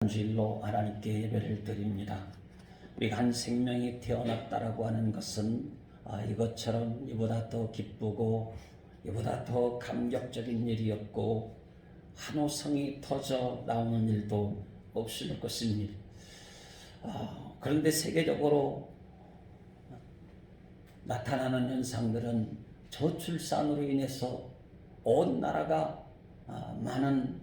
주일로 하나님께 예배를 드립니다. 우리가 한 생명이 태어났다라고 하는 것은 이것처럼 이보다 더 기쁘고 이보다 더 감격적인 일이었고 환호성이 터져 나오는 일도 없을 것입니다. 그런데 세계적으로 나타나는 현상들은 저출산으로 인해서 온 나라가 많은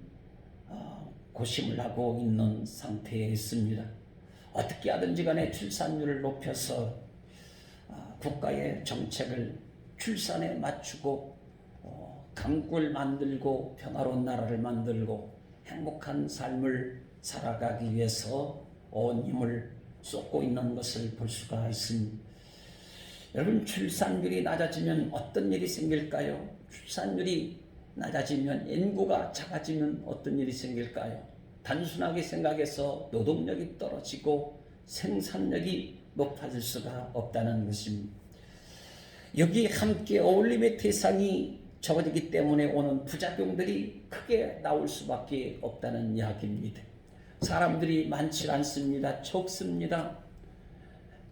고심을 하고 있는 상태에 있습니다. 어떻게 하든지 간에 출산율을 높여서 국가의 정책을 출산에 맞추고 강국을 만들고 평화로운 나라를 만들고 행복한 삶을 살아가기 위해서 온 힘을 쏟고 있는 것을 볼 수가 있습니다. 여러분, 출산율이 낮아지면 어떤 일이 생길까요? 출산율이 낮아지면 인구가 작아지면 어떤 일이 생길까요? 단순하게 생각해서 노동력이 떨어지고 생산력이 높아질 수가 없다는 것입니다. 여기 함께 어울림의 대상이 적어지기 때문에 오는 부작용들이 크게 나올 수밖에 없다는 이야기입니다. 사람들이 많지 않습니다. 적습니다.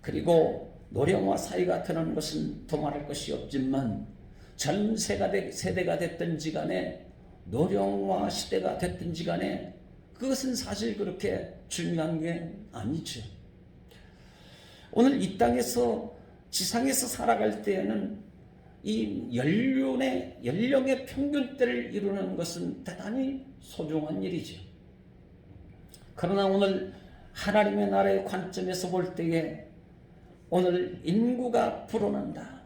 그리고 노령화 사회가 드는 것은 도말할 것이 없지만 전 세대가 됐든지 간에 노령화 시대가 됐든지 간에 그것은 사실 그렇게 중요한 게 아니죠. 오늘 이 땅에서 지상에서 살아갈 때에는 이 연령의 평균대를 이루는 것은 대단히 소중한 일이죠. 그러나 오늘 하나님의 나라의 관점에서 볼 때에 오늘 인구가 불어난다.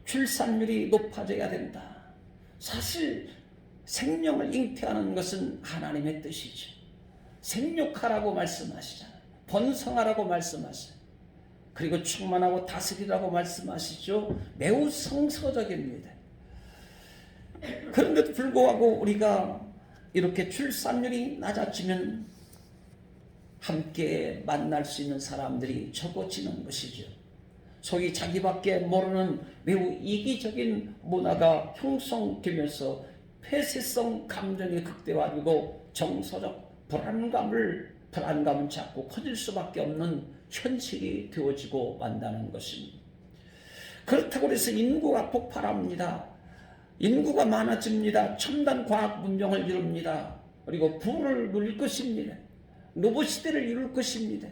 출산율이 높아져야 된다. 사실 생명을 잉태하는 것은 하나님의 뜻이죠. 생육하라고 말씀하시잖아요. 번성하라고 말씀하시죠. 그리고 충만하고 다스리라고 말씀하시죠. 매우 성서적입니다. 그런데도 불구하고 우리가 이렇게 출산율이 낮아지면 함께 만날 수 있는 사람들이 적어지는 것이죠. 소위 자기밖에 모르는 매우 이기적인 문화가 형성되면서 폐쇄성 감정이 극대화되고 정서적 불안감은 자꾸 커질 수밖에 없는 현실이 되어지고 만다는 것입니다. 그렇다고 해서 인구가 폭발합니다. 인구가 많아집니다. 첨단 과학 문명을 이룹니다. 그리고 부를 누릴 것입니다. 로봇 시대를 이룰 것입니다.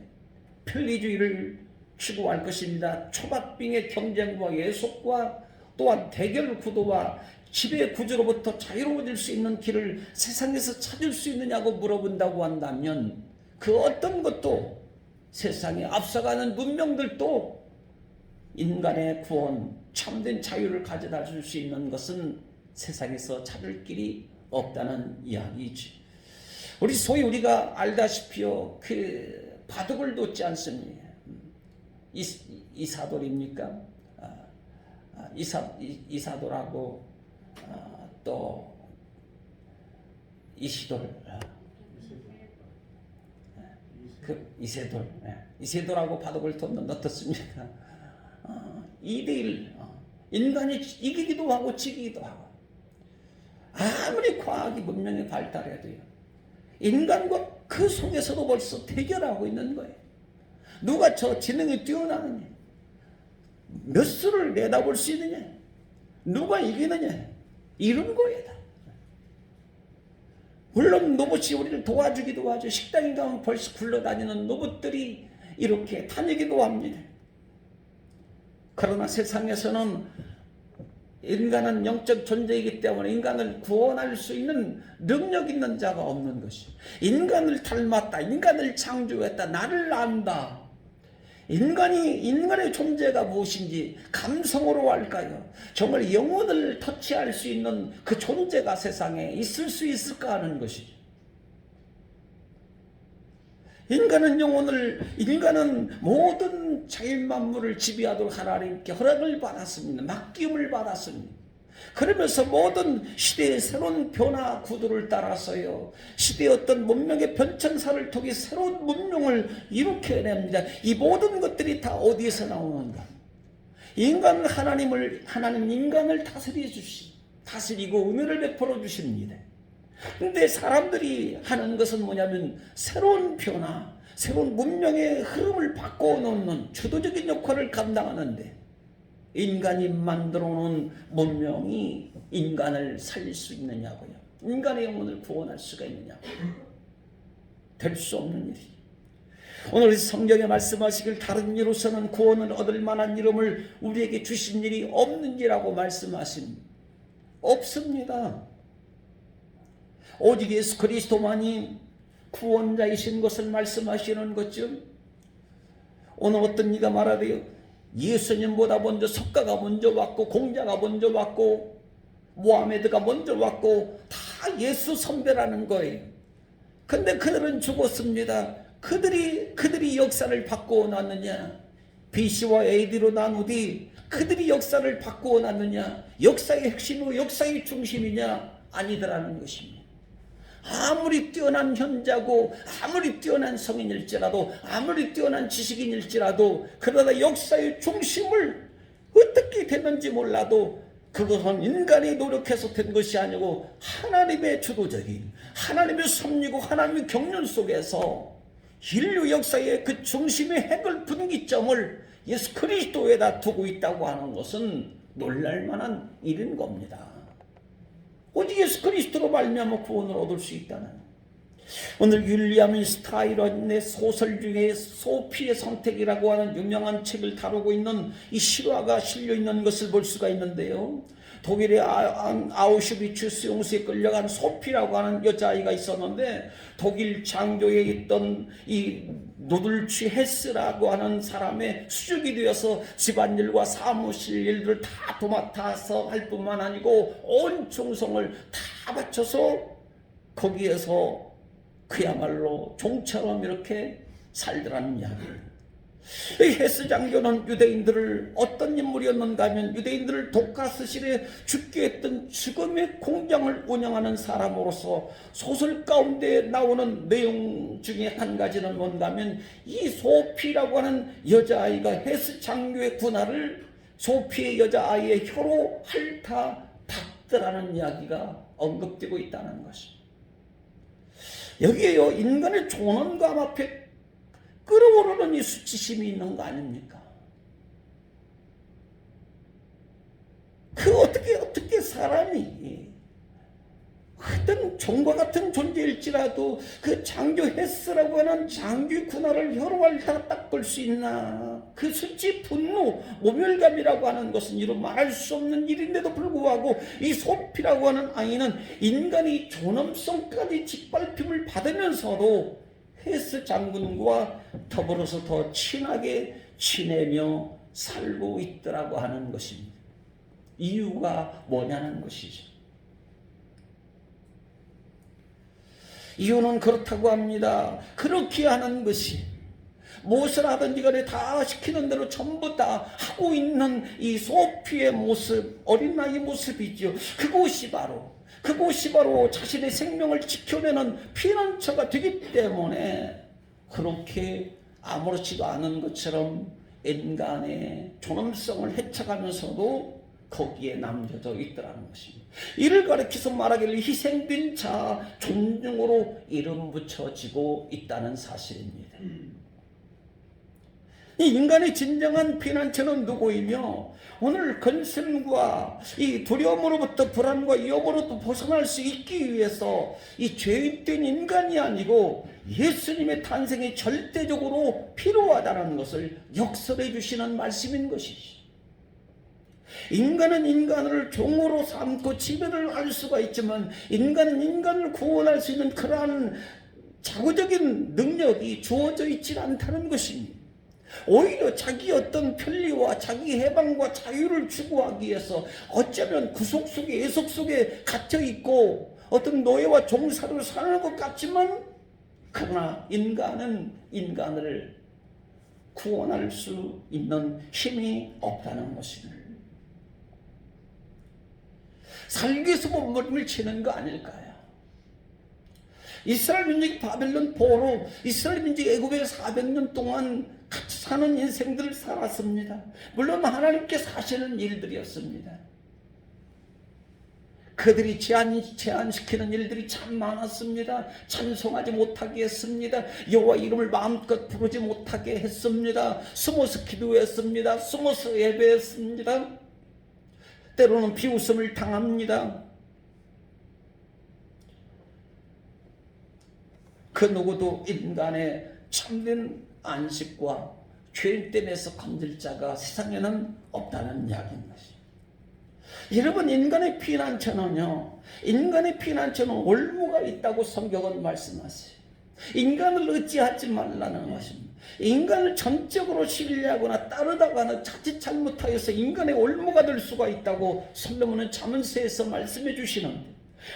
편리주의를 추구할 것입니다. 초박빙의 경쟁과 예속과 또한 대결 구도와 지배 구조로부터 자유로워질 수 있는 길을 세상에서 찾을 수 있느냐고 물어본다고 한다면 그 어떤 것도 세상에 앞서가는 문명들도 인간의 구원, 참된 자유를 가져다 줄 수 있는 것은 세상에서 찾을 길이 없다는 이야기이지. 우리가 알다시피요, 그 바둑을 놓지 않습니까? 이사돌입니까? 이사돌하고 또 이시돌, 이세돌하고 바둑을 뒀는데 어떻습니까? 2대1, 인간이 이기기도 하고 지기도 하고. 아무리 과학이 문명이 발달해도요, 인간과 그 속에서도 벌써 대결하고 있는 거예요. 누가 저 지능이 뛰어나느냐, 몇 수를 내다볼 수 있느냐, 누가 이기느냐, 이런 거예요. 물론 로봇이 우리를 도와주기도 하죠. 식당에 가면 벌써 굴러다니는 로봇들이 이렇게 다니기도 합니다. 그러나 세상에서는 인간은 영적 존재이기 때문에 인간을 구원할 수 있는 능력 있는 자가 없는 것이. 인간을 닮았다, 인간을 창조했다, 나를 안다. 인간의 존재가 무엇인지 감성으로 할까요? 정말 영혼을 터치할 수 있는 그 존재가 세상에 있을 수 있을까 하는 것이죠. 인간은 모든 자연 만물을 지배하도록 하나님께 허락을 받았습니다. 맡김을 받았습니다. 그러면서 모든 시대의 새로운 변화 구도를 따라서요, 시대의 어떤 문명의 변천사를 통해 새로운 문명을 일으켜냅니다. 이 모든 것들이 다 어디에서 나오는가? 하나님 인간을 다스리고 은혜를 베풀어 주십니다. 근데 사람들이 하는 것은 뭐냐면 새로운 변화, 새로운 문명의 흐름을 바꿔놓는 주도적인 역할을 감당하는데, 인간이 만들어 놓은 문명이 인간을 살릴 수 있느냐고요. 인간의 영혼을 구원할 수가 있느냐고요. 될 수 없는 일이. 오늘 성경에 말씀하시길 다른 이로서는 구원을 얻을 만한 이름을 우리에게 주신 일이 없는지라고 말씀하신, 없습니다. 오직 예수 그리스도만이 구원자이신 것을 말씀하시는 것죠. 오늘 어떤 이가 말하대요. 예수님보다 먼저 석가가 먼저 왔고, 공자가 먼저 왔고, 모하메드가 먼저 왔고, 다 예수 선배라는 거예요. 근데 그들은 죽었습니다. 그들이 역사를 바꾸어 놨느냐? BC와 AD로 나누디 그들이 역사를 바꾸어 놨느냐? 역사의 핵심이고 역사의 중심이냐? 아니더라는 것입니다. 아무리 뛰어난 현자고 아무리 뛰어난 성인일지라도 아무리 뛰어난 지식인일지라도 그러나 역사의 중심을 어떻게 됐는지 몰라도 그것은 인간이 노력해서 된 것이 아니고 하나님의 주도적인, 하나님의 섭리고 하나님의 경륜 속에서 인류 역사의 그 중심의 핵을 분기점을 예수 그리스도에다 두고 있다고 하는 것은 놀랄만한 일인 겁니다. 오직 예수 그리스도로 말미암아 구원을 얻을 수 있다는. 오늘 윌리엄 스타이런의 소설 중에 소피의 선택이라고 하는 유명한 책을 다루고 있는 이 실화가 실려 있는 것을 볼 수가 있는데요. 독일의 아우슈비츠 수용소에 끌려간 소피라고 하는 여자아이가 있었는데, 독일 장교에 있던 이 노들치 헤스라고 하는 사람의 수족이 되어서 집안일과 사무실 일들을 다 도맡아서 할 뿐만 아니고 온 충성을 다 바쳐서 거기에서 그야말로 종처럼 이렇게 살더라는 이야기를. 이 헤스 장교는 유대인들을 어떤 인물이었는가 하면 유대인들을 독가스실에 죽게 했던 죽음의 공장을 운영하는 사람으로서 소설 가운데 나오는 내용 중에 한 가지는 뭔가 하면 이 소피라고 하는 여자아이가 헤스 장교의 군화를 소피의 여자아이의 혀로 핥아 닦더라는 이야기가 언급되고 있다는 것입니다. 여기에요, 인간의 존엄감 앞에 끓어오르는 이 수치심이 있는 거 아닙니까? 어떻게 사람이 어떤 종과 같은 존재일지라도 그 장교 헤스라고 하는 장교 군화를 혀로 핥아 닦을 수 있나? 그 수치, 분노, 모멸감이라고 하는 것은 이루 말할 수 없는 일인데도 불구하고 이 소피라고 하는 아이는 인간의 존엄성까지 짓밟힘을 받으면서도 헤스 장군과 더불어서 더 친하게 지내며 살고 있더라고 하는 것입니다. 이유가 뭐냐는 것이죠. 이유는 그렇다고 합니다. 그렇게 하는 것이 무엇을 하든지 간에 다 시키는 대로 전부 다 하고 있는 이 소피의 모습, 어린 나이의 모습이죠. 그것이 바로 자신의 생명을 지켜내는 피난처가 되기 때문에 그렇게 아무렇지도 않은 것처럼 인간의 존엄성을 헤쳐가면서도 거기에 남겨져 있더라는 것입니다. 이를 가리켜서 말하기를 희생된 자 존중으로 이름 붙여지고 있다는 사실입니다. 이 인간의 진정한 피난처는 누구이며 오늘 근심과 이 두려움으로부터 불안과 위협으로부터 벗어날 수 있기 위해서 이 죄인된 인간이 아니고 예수님의 탄생이 절대적으로 필요하다는 것을 역설해 주시는 말씀인 것이지. 인간은 인간을 종으로 삼고 지배를 할 수가 있지만 인간은 인간을 구원할 수 있는 그러한 자구적인 능력이 주어져 있지 않다는 것입니다. 오히려 자기 어떤 편리와 자기 해방과 자유를 추구하기 위해서 어쩌면 구속 속에 예속 속에 갇혀있고 어떤 노예와 종사로 사는 것 같지만 그러나 인간은 인간을 구원할 수 있는 힘이 없다는 것입니다. 살기 위해서 몸부림을 치는 거 아닐까요? 이스라엘 민족이 바벨론 포로, 이스라엘 민족이 애굽에 400년 동안 같이 사는 인생들을 살았습니다. 물론 하나님께 사시는 일들이었습니다. 그들이 제한시키는 일들이 참 많았습니다. 찬송하지 못하게 했습니다. 여호와 이름을 마음껏 부르지 못하게 했습니다. 숨어서 기도했습니다. 숨어서 예배했습니다. 때로는 비웃음을 당합니다. 그 누구도 인간의 참된 안식과 죄인됨에서 건질 자가 세상에는 없다는 이야기인 것입니다. 여러분, 인간의 피난처는요, 인간의 피난처는 올무가 있다고 성경은 말씀하세요. 인간을 의지하지 말라는 것입니다. 인간을 전적으로 신뢰하거나 따르다가는 자칫 잘못하여서 인간의 올무가 될 수가 있다고 솔로몬은 잠언서에서 말씀해 주시는데,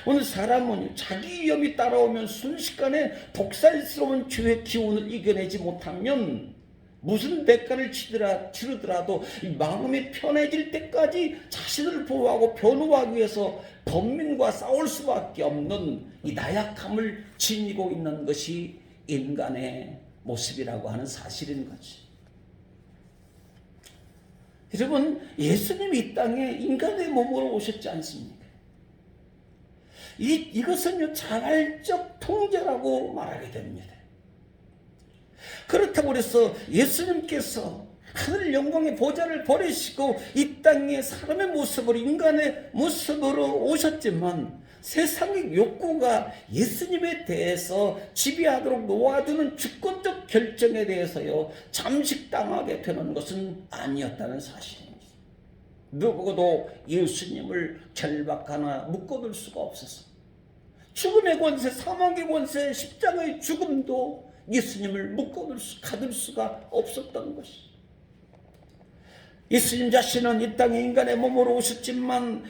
오늘 사람은 자기 위험이 따라오면 순식간에 독살스러운 죄의 기운을 이겨내지 못하면 무슨 대가를 치르더라도 마음이 편해질 때까지 자신을 보호하고 변호하기 위해서 범민과 싸울 수밖에 없는 이 나약함을 지니고 있는 것이 인간의 모습이라고 하는 사실인 거지. 여러분, 예수님이 이 땅에 인간의 몸으로 오셨지 않습니까? 이것은요, 자발적 통제라고 말하게 됩니다. 그렇다고 해서 예수님께서 하늘 영광의 보좌를 버리시고 이 땅에 사람의 모습으로, 인간의 모습으로 오셨지만 세상의 욕구가 예수님에 대해서 지배하도록 놓아두는 주권적 결정에 대해서요, 잠식당하게 되는 것은 아니었다는 사실입니다. 누구도 예수님을 결박하나 묶어둘 수가 없었습니다. 죽음의 권세, 사망의 권세, 십자가의 죽음도 예수님을 가둘 수가 없었던 것이죠. 예수님 자신은 이 땅에 인간의 몸으로 오셨지만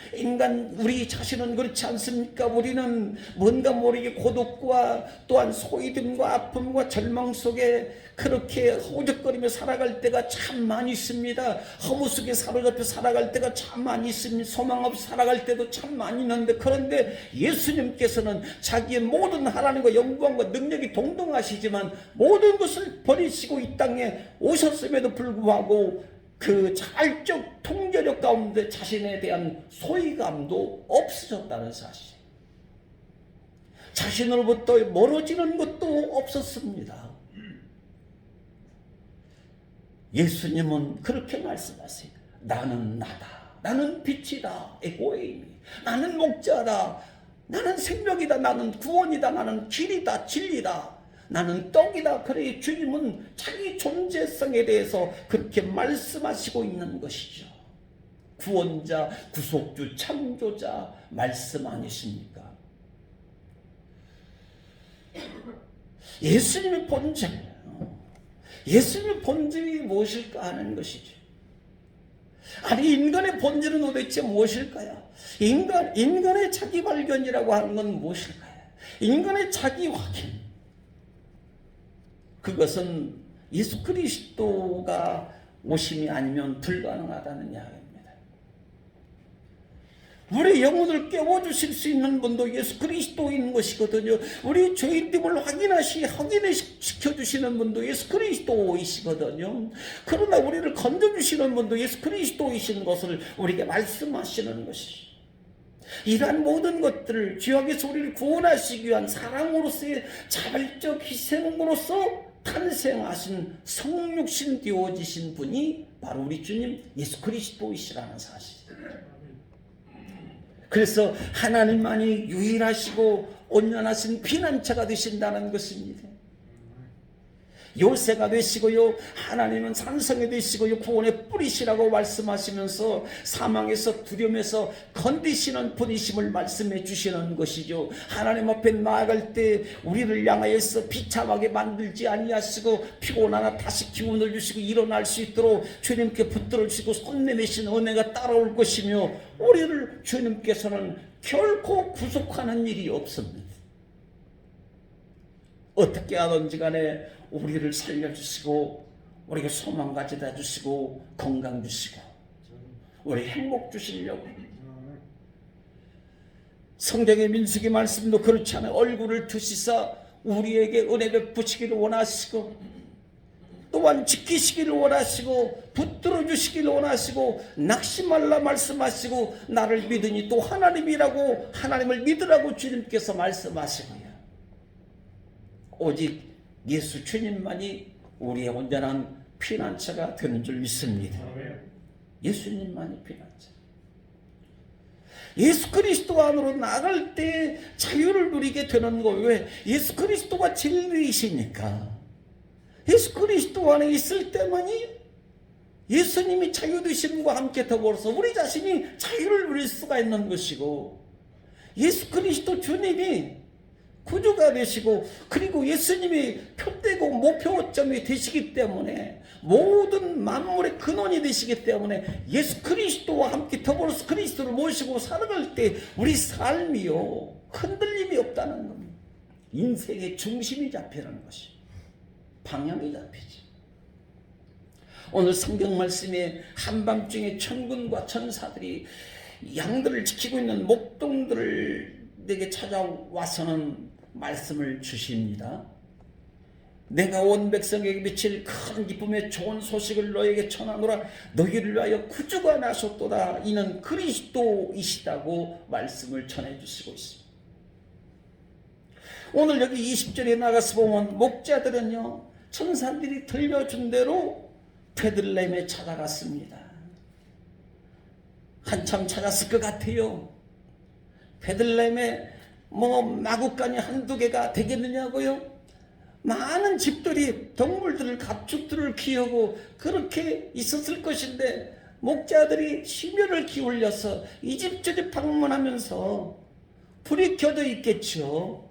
우리 자신은 그렇지 않습니까? 우리는 뭔가 모르게 고독과 또한 소외됨과 아픔과 절망 속에 그렇게 허우적거리며 살아갈 때가 참 많이 있습니다. 허무 속에 사로잡혀 살아갈 때가 참 많이 있습니다. 소망 없이 살아갈 때도 참 많이 있는데, 그런데 예수님께서는 자기의 모든 하나님과 영광과 능력이 동등하시지만 모든 것을 버리시고 이 땅에 오셨음에도 불구하고 그 자발적 통제력 가운데 자신에 대한 소외감도 없어졌다는 사실. 자신으로부터 멀어지는 것도 없었습니다. 예수님은 그렇게 말씀하세요. 나는 나다. 나는 빛이다. 에고에이미. 나는 목자다. 나는 생명이다. 나는 구원이다. 나는 길이다. 진리다. 나는 떡이다. 그래, 주님은 자기 존재성에 대해서 그렇게 말씀하시고 있는 것이죠. 구원자, 구속주, 창조자 말씀 아니십니까? 예수님의 본질이 무엇일까 하는 것이죠. 아니, 인간의 본질은 도대체 무엇일까요? 인간의 자기 발견이라고 하는 건 무엇일까요? 인간의 자기 확인. 그것은 예수 그리스도가 오심이 아니면 불가능하다는 이야기입니다. 우리 영혼을 깨워주실 수 있는 분도 예수 그리스도인 것이거든요. 우리 죄인됨을 확인시켜주시는 분도 예수 그리스도이시거든요. 그러나 우리를 건져주시는 분도 예수 그리스도이신 것을 우리에게 말씀하시는 것이죠. 이러한 모든 것들을 죄악에서 우리를 구원하시기 위한 사랑으로서의 자발적 희생으로서 탄생하신 성육신 되어지신 분이 바로 우리 주님 예수 그리스도이시라는 사실. 그래서 하나님만이 유일하시고 온전하신 피난처가 되신다는 것입니다. 요새가 되시고요, 하나님은 산성이 되시고요, 구원의 뿌리시라고 말씀하시면서 사망에서 두려움에서 건디시는 분이심을 말씀해 주시는 것이죠. 하나님 앞에 나아갈 때 우리를 향하여서 비참하게 만들지 아니하시고 피곤하나 다시 기운을 주시고 일어날 수 있도록 주님께 붙들어 주시고 손 내미신 은혜가 따라올 것이며, 우리를 주님께서는 결코 구속하는 일이 없습니다. 어떻게 하든지 간에 우리를 살려주시고 우리에게 소망 가져다 주시고 건강 주시고 우리 행복 주시려고. 성경의 민수기 말씀도 그렇지 않아요. 얼굴을 드시사 우리에게 은혜 베푸시기를 원하시고 또한 지키시기를 원하시고 붙들어 주시기를 원하시고 낙심 말라 말씀하시고 나를 믿으니 또 하나님이라고 하나님을 믿으라고 주님께서 말씀하시고요. 오직 예수 주님만이 우리의 온전한 피난처가 되는 줄 믿습니다. 예수님만이 피난처. 예수 그리스도 안으로 나갈 때 자유를 누리게 되는 거예요. 왜? 예수 그리스도가 진리이시니까. 예수 그리스도 안에 있을 때만이 예수님이 자유 되심과 함께 더불어서 우리 자신이 자유를 누릴 수가 있는 것이고, 예수 그리스도 주님이 구주가 되시고 그리고 예수님이 표대고 목표점이 되시기 때문에 모든 만물의 근원이 되시기 때문에 예수 그리스도와 함께 더불어서 그리스도를 모시고 살아갈 때 우리 삶이요 흔들림이 없다는 겁니다. 인생의 중심이 잡히는 것이, 방향이 잡히지. 오늘 성경 말씀에 한밤중에 천군과 천사들이 양들을 지키고 있는 목동들에게 찾아와서는 말씀을 주십니다. 내가 온 백성에게 미칠 큰 기쁨의 좋은 소식을 너에게 전하노라. 너희를 위하여 구주가 나셨도다. 이는 그리스도이시다고 말씀을 전해주시고 있습니다. 오늘 여기 20절에 나가서 보면 목자들은요 천사들이 들려준 대로 베들레헴에 찾아갔습니다. 한참 찾았을 것 같아요. 베들레헴에 마구간이 한두 개가 되겠느냐고요? 많은 집들이 동물들을 가축들을 키우고 그렇게 있었을 것인데 목자들이 심혈을 기울여서 이 집 저 집 방문하면서 불이 켜져 있겠죠.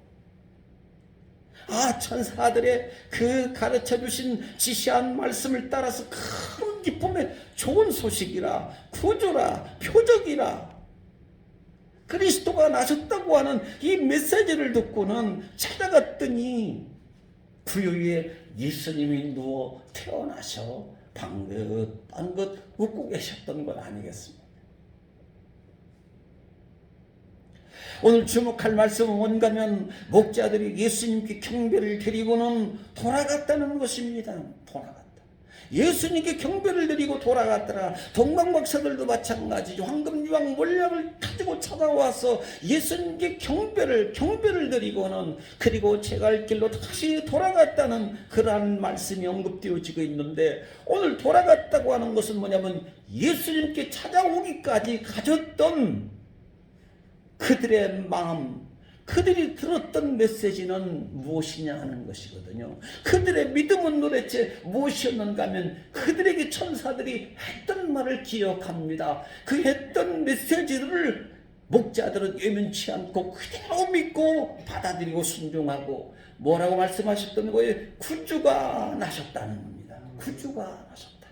천사들의 그 가르쳐 주신 지시한 말씀을 따라서 큰 기쁨의 좋은 소식이라, 구주라, 표적이라, 그리스도가 나셨다고 하는 이 메시지를 듣고는 찾아갔더니 부유에 예수님이 누워 태어나셔 방긋방긋 웃고 계셨던 것 아니겠습니까? 오늘 주목할 말씀은 뭔가면 목자들이 예수님께 경배를 드리고는 돌아갔다는 것입니다. 돌아갔다. 예수님께 경배를 드리고 돌아갔더라. 동방박사들도 마찬가지죠. 황금유황 몰약을 가지고 찾아와서 예수님께 경배를 드리고는 그리고 제갈 길로 다시 돌아갔다는 그러한 말씀이 언급되어지고 있는데, 오늘 돌아갔다고 하는 것은 뭐냐면 예수님께 찾아오기까지 가졌던 그들의 마음, 그들이 들었던 메시지는 무엇이냐 하는 것이거든요. 그들의 믿음은 도대체 무엇이었는가 하면 그들에게 천사들이 했던 말을 기억합니다. 그 했던 메시지를 목자들은 예민치 않고 그대로 믿고 받아들이고 순종하고 뭐라고 말씀하셨던 거예요? 구주가 나셨다는 겁니다. 구주가 나셨다.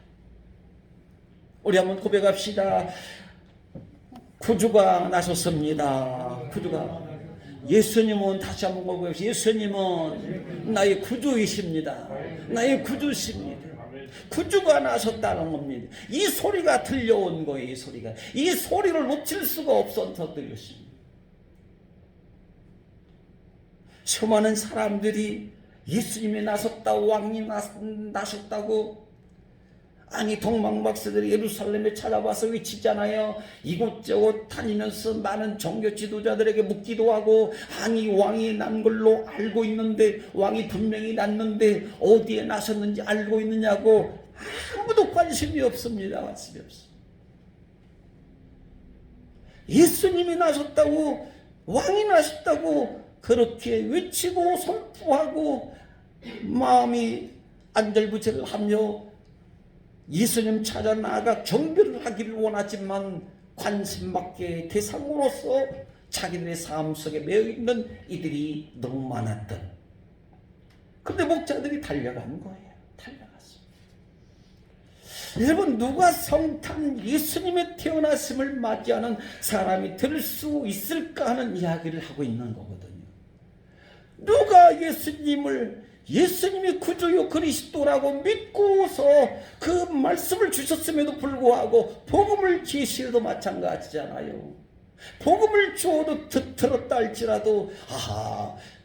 우리 한번 고백합시다. 구주가 나셨습니다. 구주가. 예수님은, 다시 한번 고백합시다. 예수님은 나의 구주이십니다. 나의 구주십니다. 구주가 나셨다는 겁니다. 이 소리가 들려온 거예요. 이 소리가. 이 소리를 놓칠 수가 없어서 들렸습니다. 수많은 사람들이 예수님이 나섰다, 왕이 나셨다고, 아니 동방박사들이 예루살렘에 찾아와서 외치잖아요. 이곳저곳 다니면서 많은 종교 지도자들에게 묻기도 하고, 아니 왕이 난 걸로 알고 있는데, 왕이 분명히 났는데 어디에 나셨는지 알고 있느냐고 아무도 관심이 없습니다. 관심이 없습니다. 예수님이 나셨다고, 왕이 나셨다고 그렇게 외치고 선포하고 마음이 안절부절하며 예수님 찾아 나아가 경배를 하기를 원하지만 관심받게 대상으로서 자기들의 삶 속에 매여있는 이들이 너무 많았던, 그런데 목자들이 달려간 거예요. 달려갔습니다. 여러분, 누가 성탄 예수님의 태어나심을 맞이하는 사람이 될 수 있을까 하는 이야기를 하고 있는 거거든요. 누가 예수님이 구주요 그리스도라고 믿고서 그 말씀을 주셨음에도 불구하고 복음을 계시해도 마찬가지잖아요. 복음을 주어도 들었다 할지라도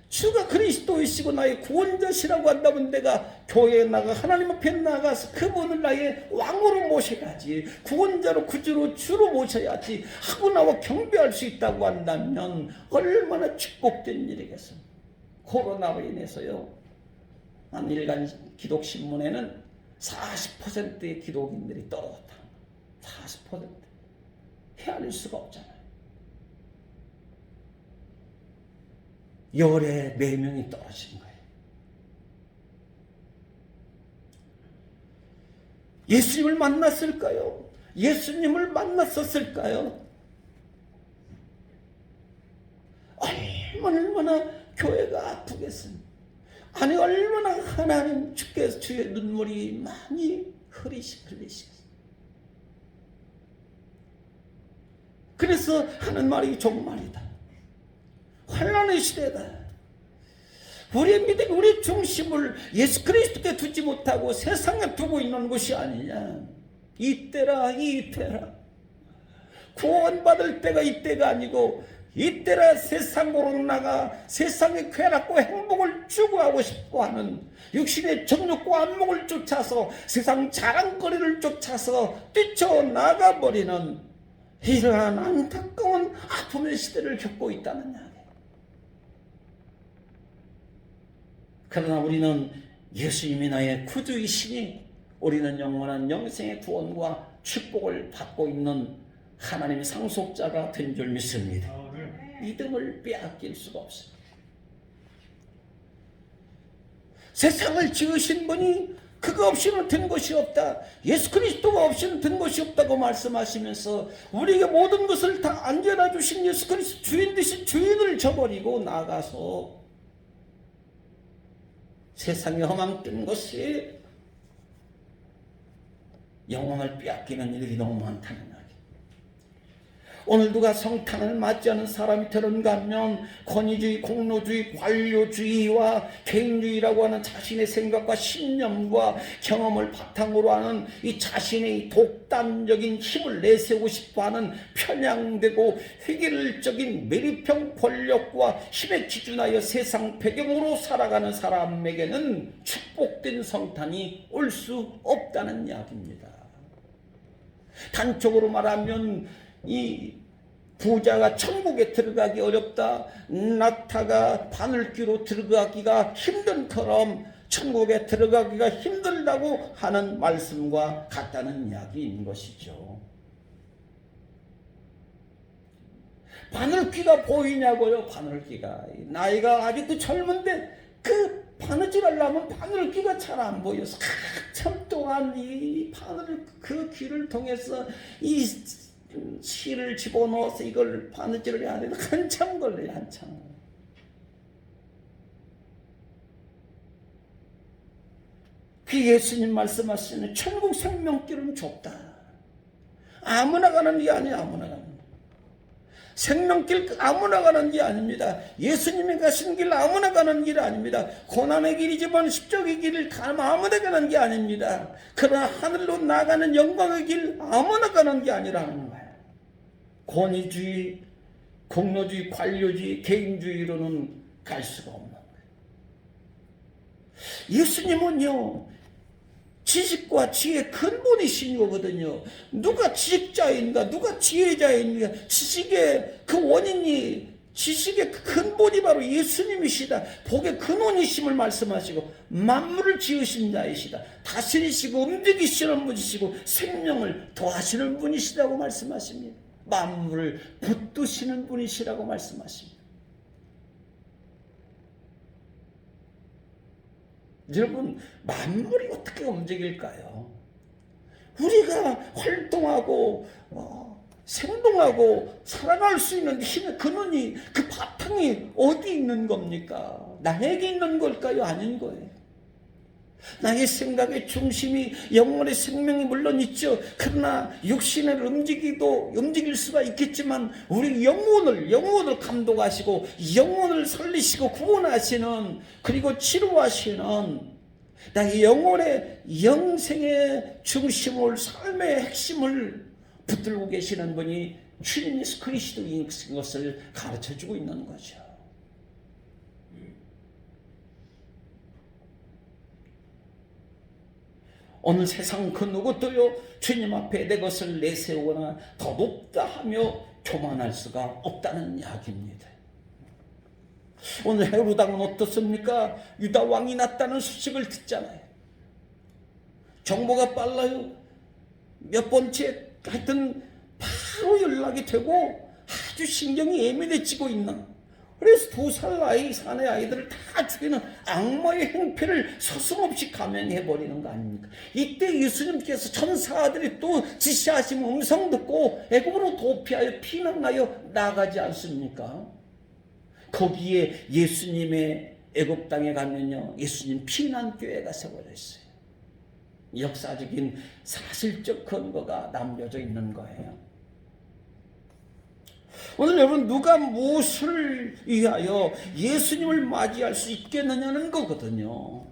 주가 그리스도이시고 나의 구원자시라고 한다면 내가 교회에 나가 하나님 앞에 나가서 그분을 나의 왕으로 모셔야지, 구원자로 구주로 주로 모셔야지 하고 나와 경배할 수 있다고 한다면 얼마나 축복된 일이겠습니까? 코로나로 인해서요, 한 일간 기독신문에는 40%의 기독인들이 떨어졌다. 40%. 헤아릴 수가 없잖아요. 열에 4명이 떨어진 거예요. 예수님을 만났을까요? 예수님을 만났었을까요? 얼마나 교회가 아프겠습니까? 아니 얼마나 하나님 주께서 주의 눈물이 많이 흘리시겠어요. 그래서 하는 말이 종말이다. 환난의 시대다. 우리의 믿음, 우리의 중심을 예수 그리스도께 두지 못하고 세상에 두고 있는 것이 아니냐. 이때라 이때라. 구원받을 때가 이때가 아니고 이때라 세상으로 나가 세상의 쾌락과 행복을 추구하고 싶어 하는 육신의 정욕과 안목을 쫓아서 세상 자랑거리를 쫓아서 뛰쳐나가버리는 이러한 안타까운 아픔의 시대를 겪고 있다는 이야기. 그러나 우리는 예수님이 나의 구주이시니 우리는 영원한 영생의 구원과 축복을 받고 있는 하나님의 상속자가 된 줄 믿습니다. 믿음을 빼앗길 수가 없습니다. 세상을 지으신 분이 그거 없이는 된 것이 없다. 예수 그리스도가 없이는 된 것이 없다고 말씀하시면서 우리에게 모든 것을 다 안겨놔 주신 예수 그리스도 주인 되신 주인을 저버리고 나가서 세상에 허망된 것이 영혼을 빼앗기는 일이 너무 많다는 이야기. 오늘 누가 성탄을 맞지 않은 사람이 되는가 하면 권위주의, 공로주의, 관료주의와 개인주의라고 하는 자신의 생각과 신념과 경험을 바탕으로 하는 이 자신의 독단적인 힘을 내세우고 싶어하는 편향되고 획일적인 매립형 권력과 힘에 기준하여 세상 배경으로 살아가는 사람에게는 축복된 성탄이 올 수 없다는 이야기입니다. 단적으로 말하면 이 부자가 천국에 들어가기 어렵다, 낙타가 바늘귀로 들어가기가 힘든 것처럼 천국에 들어가기가 힘들다고 하는 말씀과 같다는 이야기인 것이죠. 바늘귀가 보이냐고요? 바늘귀가 나이가 아직도 젊은데 그 바느질 하려면 바늘귀가 잘 안 보여서 한참 동안 이 바늘 그 귀를 통해서 이 실을 집어넣어서 이걸 바느질을 해야 되는데 한참 걸려요. 한참. 그 예수님 말씀하시는 천국 생명길은 좁다. 아무나 가는 게 아니야. 아무나 가는 게. 생명길 아무나 가는 게 아닙니다. 예수님이 가신 길 아무나 가는 길 아닙니다. 고난의 길이지만 십자가의 길을 아무나 가는 게 아닙니다. 그러나 하늘로 나가는 영광의 길 아무나 가는 게 아니라는 거예요. 권위주의, 공로주의, 관료주의, 개인주의로는 갈 수가 없는 거예요. 예수님은요, 지식과 지혜의 근본이신 거거든요. 누가 지식자인가, 누가 지혜자인가, 지식의 그 원인이, 지식의 그 근본이 바로 예수님이시다. 복의 근원이심을 말씀하시고 만물을 지으신 자이시다. 다스리시고 움직이시는 분이시고 생명을 더하시는 분이시라고 말씀하십니다. 만물을 붙드시는 분이시라고 말씀하십니다. 여러분, 만물이 어떻게 움직일까요? 우리가 활동하고 생동하고 살아갈 수 있는 힘의 근원이, 그 바탕이 어디 있는 겁니까? 나에게 있는 걸까요? 아닌 거예요. 나의 생각의 중심이, 영혼의 생명이 물론 있죠. 그러나 육신을 움직일 수가 있겠지만 우리 영혼을 감독하시고 영혼을 살리시고 구원하시는, 그리고 치료하시는, 나의 영혼의 영생의 중심을, 삶의 핵심을 붙들고 계시는 분이 주님 예수 그리스도인 것을 가르쳐주고 있는 거죠. 오늘 세상 그 누구도요 주님 앞에 내 것을 내세우거나 더 높다 하며 교만할 수가 없다는 이야기입니다. 오늘 헤롯 왕은 어떻습니까? 유다 왕이 났다는 소식을 듣잖아요. 정보가 빨라요. 몇 번째 하여튼 바로 연락이 되고 아주 신경이 예민해지고 있나. 그래서 2살 나이 사내 아이들을 다 죽이는 악마의 행패를 서슴없이 감행해버리는 거 아닙니까? 이때 예수님께서 천사들이 또 지시하신 음성 듣고 애굽으로 도피하여 피난하여 나가지 않습니까? 거기에 예수님의 애굽 땅에 가면요 예수님 피난교회가 세워졌어요. 역사적인 사실적 근거가 남겨져 있는 거예요. 오늘 여러분 누가 무엇을 위하여 예수님을 맞이할 수 있겠느냐는 거거든요.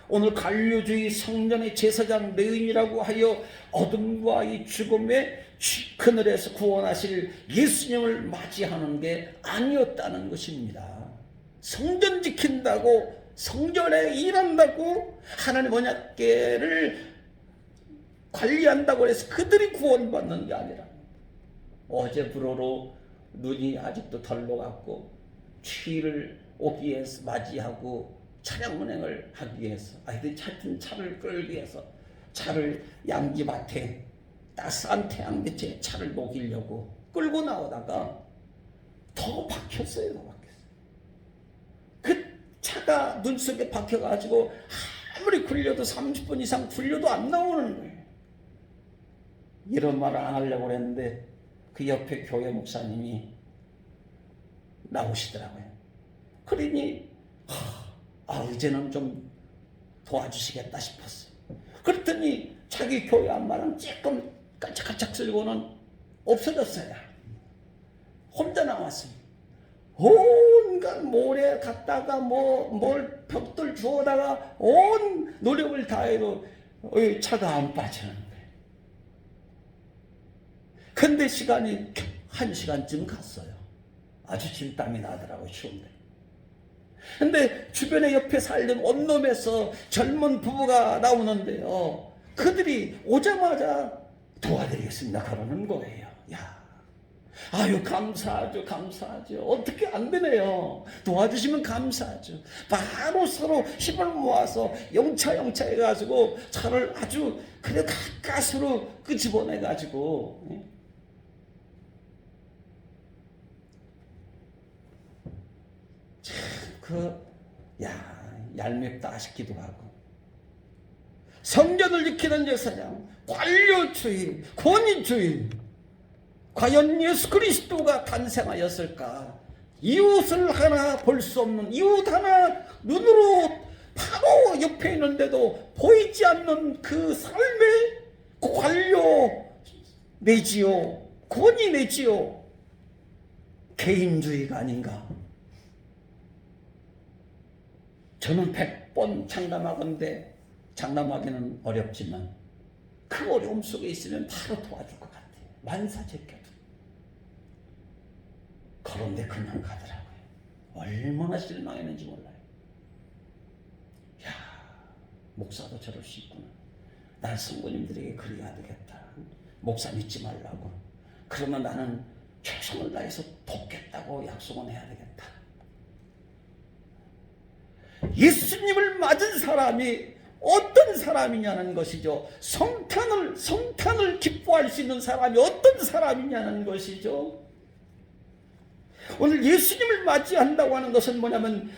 오늘 관료주의 성전의 제사장 레위인이라고 하여 어둠과 이 죽음의 그늘에서 구원하실 예수님을 맞이하는 게 아니었다는 것입니다. 성전 지킨다고 성전에 일한다고 하나님 언약궤를 관리한다고 해서 그들이 구원받는 게 아니라 어제 불어로 눈이 아직도 덜 녹았고 추위를 오기 위해서 맞이하고 차량 운행을 하기 위해서 아이들이 차를 끌기 위해서 차를 양지밭에 따스한 태양빛에 차를 녹이려고 끌고 나오다가 더 박혔어요. 더 박혔어요. 그 차가 눈 속에 박혀가지고 아무리 굴려도 30분 이상 굴려도 안 나오는 거예요. 이런 말을 안 하려고 그랬는데 그 옆에 교회 목사님이 나오시더라고요. 그러니 이제는 좀 도와주시겠다 싶었어요. 그랬더니 자기 교회 안마랑 조금 깔짝깔짝 쓸고는 없어졌어요. 혼자 남았습니다. 온갖 모래 갖다가 뭘 벽돌 주워다가 온 노력을 다해도 차가 안 빠지는 거예요. 근데 시간이 1시간쯤 갔어요. 아주 진땀이 나더라고요. 추운데. 근데 주변에 옆에 살던 원룸에서 젊은 부부가 나오는데요. 그들이 오자마자 도와드리겠습니다. 그러는 거예요. 야, 아유 감사하죠. 감사하죠. 어떻게 안 되네요. 도와주시면 감사하죠. 바로 서로 힘을 모아서 영차 해가지고 차를 아주 그래 가까스로 끄집어내가지고 얄밉다 싶기도 하고. 성전을 지키는 제사장, 관료주의, 권위주의. 과연 예수 그리스도가 탄생하였을까? 이웃을 하나 볼 수 없는, 이웃 하나 눈으로 바로 옆에 있는데도 보이지 않는 그 삶의 관료 내지요, 권위 내지요, 개인주의가 아닌가? 저는 100번 장담하건대 장담하기는 어렵지만 그 어려움 속에 있으면 바로 도와줄 것 같아요. 만사제껴도. 그런데 그냥 가더라고요. 얼마나 실망했는지 몰라요. 야, 목사도 저럴 수 있구나. 난 성도님들에게 그래야 되겠다. 목사 믿지 말라고. 그러면 나는 최선을 다해서 돕겠다고 약속은 해야 되겠다. 예수님을 맞은 사람이 어떤 사람이냐는 것이죠. 성탄을 기뻐할 수 있는 사람이 어떤 사람이냐는 것이죠. 오늘 예수님을 맞이한다고 하는 것은 뭐냐면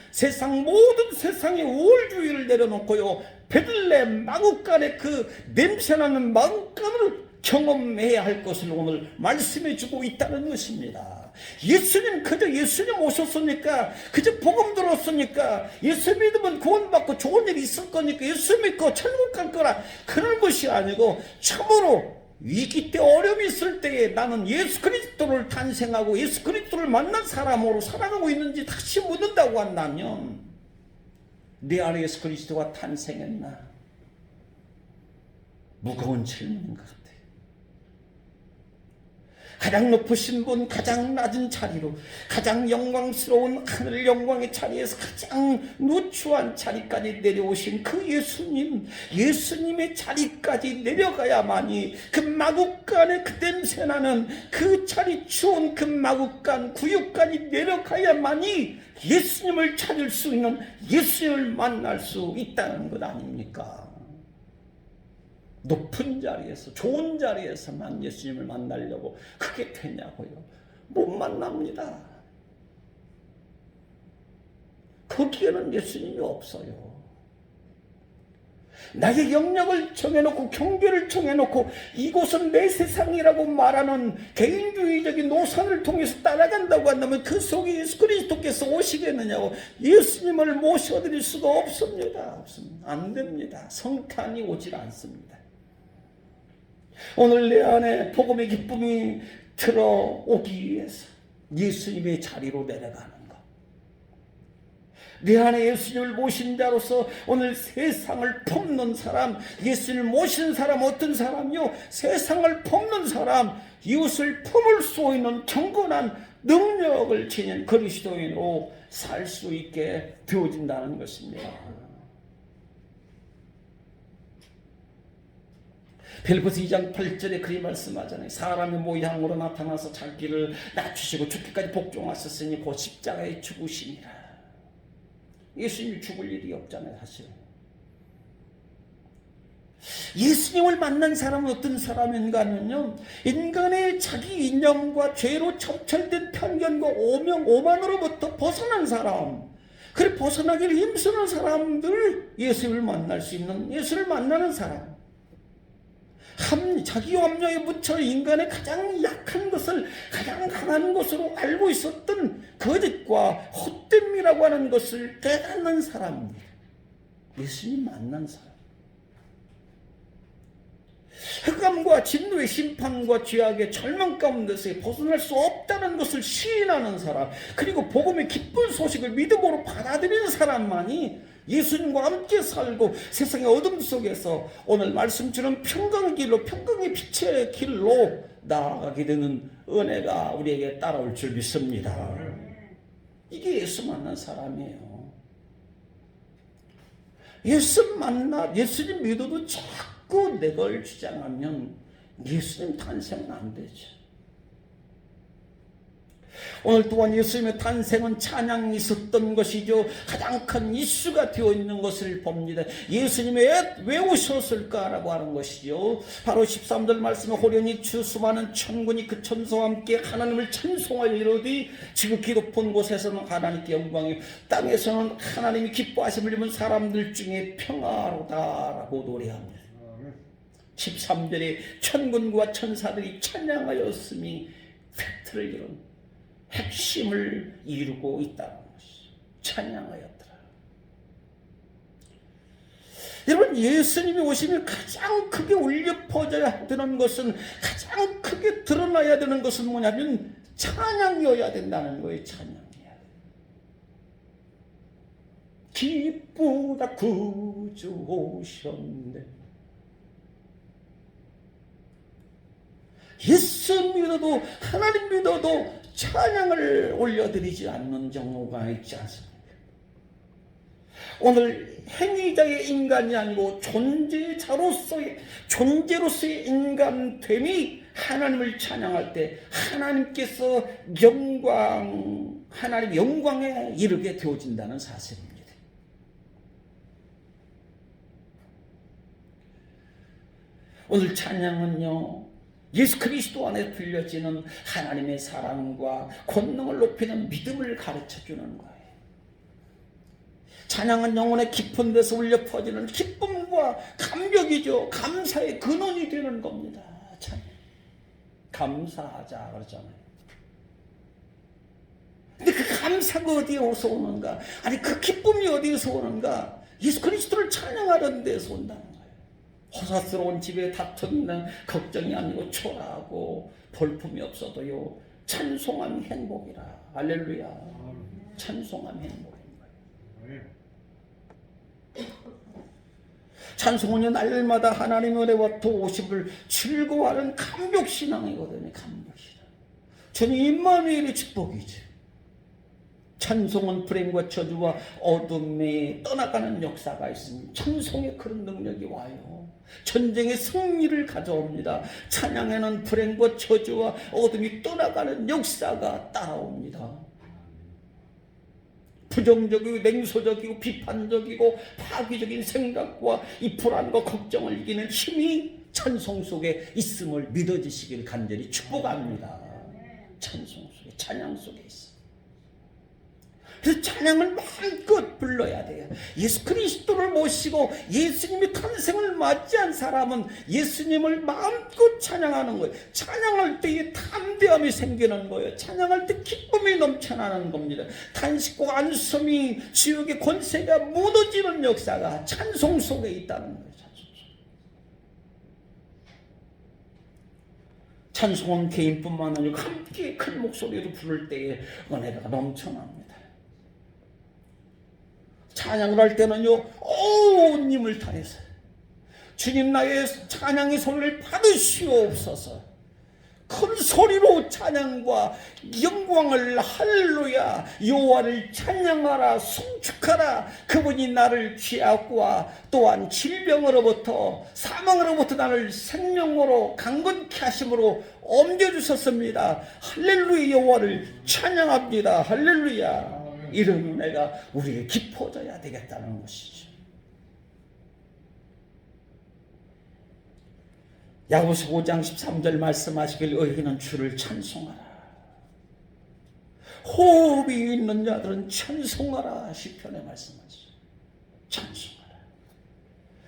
모든 세상의 우월주의를 내려놓고요, 베들레헴 마구간의 그 냄새나는 마구간을 경험해야 할 것을 오늘 말씀해 주고 있다는 것입니다. 그저 예수님 오셨으니까, 그저 복음 들었으니까, 예수 믿으면 구원받고 좋은 일이 있을 거니까 예수 믿고 천국 갈 거라, 그런 것이 아니고 참으로 위기 때 어려움이 있을 때에 나는 예수 그리스도를 탄생하고 예수 그리스도를 만난 사람으로 살아가고 있는지 다시 묻는다고 한다면, 내 안에 예수 그리스도가 탄생했나? 무거운 질문인 것 같아요. 가장 높으신 분 가장 낮은 자리로, 가장 영광스러운 하늘 영광의 자리에서 가장 누추한 자리까지 내려오신 그 예수님의 자리까지 내려가야만이 그 마구간에 그 냄새나는 그 자리, 추운 그 마구간 구유까지 내려가야만이 예수님을 찾을 수 있는, 예수님을 만날 수 있다는 것 아닙니까? 높은 자리에서, 좋은 자리에서만 예수님을 만나려고 그게 되냐고요? 못 만납니다. 거기에는 예수님이 없어요. 나의 영역을 정해놓고 경계를 정해놓고 이곳은 내 세상이라고 말하는 개인주의적인 노선을 통해서 따라간다고 한다면 그 속에 예수 그리스도께서 오시겠느냐고. 예수님을 모셔드릴 수가 없습니다. 안 됩니다. 성탄이 오질 않습니다. 오늘 내 안에 복음의 기쁨이 들어오기 위해서 예수님의 자리로 내려가는 것, 내 안에 예수님을 모신 자로서 오늘 세상을 품는 사람, 예수님을 모신 사람 어떤 사람이요? 세상을 품는 사람, 이웃을 품을 수 있는 경건한 능력을 지닌 그리스도인으로 살 수 있게 되어진다는 것입니다. 빌립보서 2장 8절에 그리 말씀하잖아요. 사람의 모양으로 나타나서 자기를 낮추시고 죽기까지 복종하셨으니 곧 십자가에 죽으시니라. 예수님이 죽을 일이 없잖아요, 사실. 예수님을 만난 사람은 어떤 사람인가 하면요, 인간의 자기 이념과 죄로 점철된 편견과 오만으로부터 벗어난 사람, 그래 벗어나기를 힘쓰는 사람들, 예수를 만날 수 있는, 예수를 만나는 사람, 자기 염려에 묻혀 인간의 가장 약한 것을 가장 강한 것으로 알고 있었던 거짓과 헛됨이라고 하는 것을 깨닫는 사람입니다. 예수님 만난 사람. 흑암과 진노의 심판과 죄악의 절망 가운데서 벗어날 수 없다는 것을 시인하는 사람, 그리고 복음의 기쁜 소식을 믿음으로 받아들이는 사람만이 예수님과 함께 살고 세상의 어둠 속에서 오늘 말씀처럼 평강의 길로, 평강의 빛의 길로 나아가게 되는 은혜가 우리에게 따라올 줄 믿습니다. 이게 예수 만난 사람이에요. 예수님 믿어도 자꾸 내 걸 주장하면 예수님 탄생은 안 되죠. 오늘 또한 예수님의 탄생은 찬양이 있었던 것이죠. 가장 큰 이슈가 되어 있는 것을 봅니다. 예수님이 왜 오셨을까라고 하는 것이죠. 바로 13절 말씀에 호련히 수많은 천군이 그 천사와 함께 하나님을 찬송하여 이르되 지극히 높은 곳에서는 하나님께 영광이요 땅에서는 하나님이 기뻐하심을 입은 사람들 중에 평화로다라고 노래합니다. 13절에 천군과 천사들이 찬양하였음이 팩트를 이룬 핵심을 이루고 있다는 것이죠. 찬양하였더라. 여러분, 예수님이 오시면 가장 크게 울려 퍼져야 되는 것은, 가장 크게 드러나야 되는 것은 뭐냐면 찬양이어야 된다는 거예요. 찬양이어야 돼. 기쁘다 구주 오셨네. 예수 믿어도, 하나님 믿어도 찬양을 올려드리지 않는 경우가 있지 않습니까? 오늘 행위자의 인간이 아니고 존재로서의 인간됨이 하나님을 찬양할 때 하나님께서 하나님 영광에 이르게 되어진다는 사실입니다. 오늘 찬양은요, 예수 그리스도 안에 들려지는 하나님의 사랑과 권능을 높이는 믿음을 가르쳐주는 거예요. 찬양은 영혼의 깊은 데서 울려 퍼지는 기쁨과 감격이죠. 감사의 근원이 되는 겁니다. 찬양. 감사하자 그러잖아요. 근데 그 감사가 어디에서 오는가? 아니 그 기쁨이 어디에서 오는가? 예수 그리스도를 찬양하는 데서 온다는 거예요. 호사스러운 집에 다툼이나 걱정이 아니고 초라하고 볼품이 없어도요 찬송함이 행복이라. 할렐루야. 찬송함이 행복인 거예요. 찬송은요 날마다 하나님의 은혜와 도우심을 즐거워하는 감격신앙이거든요. 감격신앙. 주님 임마누엘의 축복이지. 찬송은 불행과 저주와 어둠에 떠나가는 역사가 있습니다. 찬송에 그런 능력이 와요. 전쟁의 승리를 가져옵니다. 찬양에는 불행과 저주와 어둠이 떠나가는 역사가 따라옵니다. 부정적이고 냉소적이고 비판적이고 파괴적인 생각과 이 불안과 걱정을 이기는 힘이 찬송 속에 있음을 믿어지시길 간절히 축복합니다. 찬송 속에, 찬양 속에 있어. 그래서 찬양을 마음껏 불러야 돼요. 예수 그리스도를 모시고 예수님의 탄생을 맞이한 사람은 예수님을 마음껏 찬양하는 거예요. 찬양할 때에 담대함이 생기는 거예요. 찬양할 때 기쁨이 넘쳐나는 겁니다. 탄식과 안숨이 지옥의 권세가 무너지는 역사가 찬송 속에 있다는 거예요. 찬송은 개인뿐만 아니고 함께 큰 목소리로 부를 때에 은혜가 넘쳐납니다. 찬양을 할 때는요, 온 힘을 다해서 주님 나의 찬양의 소리를 받으시옵소서. 큰 소리로 찬양과 영광을 할렐루야 여호와를 찬양하라 송축하라. 그분이 나를 죄악과 또한 질병으로부터 사망으로부터 나를 생명으로 강건케 하심으로 옮겨주셨습니다. 할렐루야 여호와를 찬양합니다. 할렐루야. 이런 은혜가 우리에게 깊어져야 되겠다는 것이죠. 야고보서 5장 13절 말씀하시길 너희는 주를 찬송하라. 호흡이 있는 자들은 찬송하라. 시편에 말씀하시죠. 찬송하라.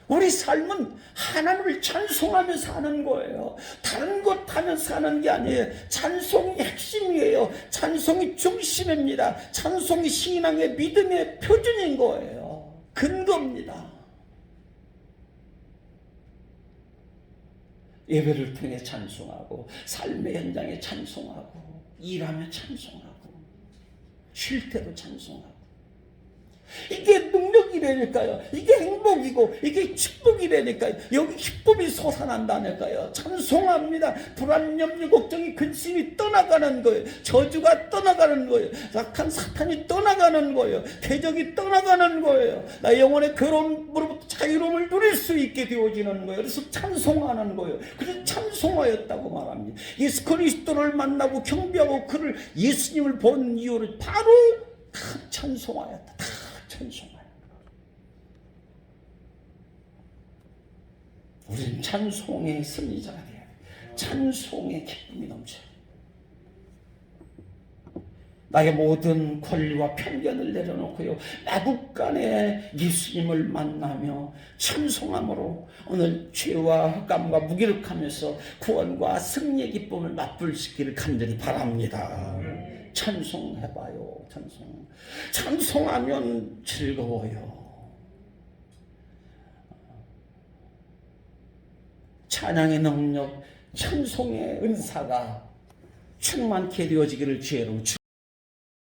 우리 삶은 하나님을 찬송하며 사는 거예요. 다른 것 하며 사는 게 아니에요. 찬송이 핵심이에요. 찬송이 중심입니다. 찬송이 신앙의 믿음의 표준인 거예요. 근거입니다. 예배를 통해 찬송하고 삶의 현장에 찬송하고 일하며 찬송하고 쉴 때도 찬송하고 이게 능력이라니까요. 이게 행복이고 이게 축복이라니까요. 여기 기쁨이 솟아난다니까요. 찬송합니다. 불안, 염려, 걱정이, 근심이 떠나가는 거예요. 저주가 떠나가는 거예요. 악한 사탄이 떠나가는 거예요. 대적이 떠나가는 거예요. 나의 영혼의 괴로움으로부터 자유로움을 누릴 수 있게 되어지는 거예요. 그래서 찬송하는 거예요. 그래서 찬송하였다고 말합니다. 예수 그리스도를 만나고 경배하고 그를 예수님을 본 이유를 바로 다 찬송하였다. 다 찬송하였다. 우리는 찬송의 승리자가 돼야 돼. 찬송의 기쁨이 넘쳐. 나의 모든 권리와 편견을 내려놓고요, 마국간에 예수님을 만나며 찬송함으로 오늘 죄와 흑암과 무기력하면서 구원과 승리의 기쁨을 맛볼 수 있기를 간절히 바랍니다. 찬송해봐요. 찬송하면 즐거워요. 찬양의 능력, 찬송의 은사가 충만케 되어지기를 주의로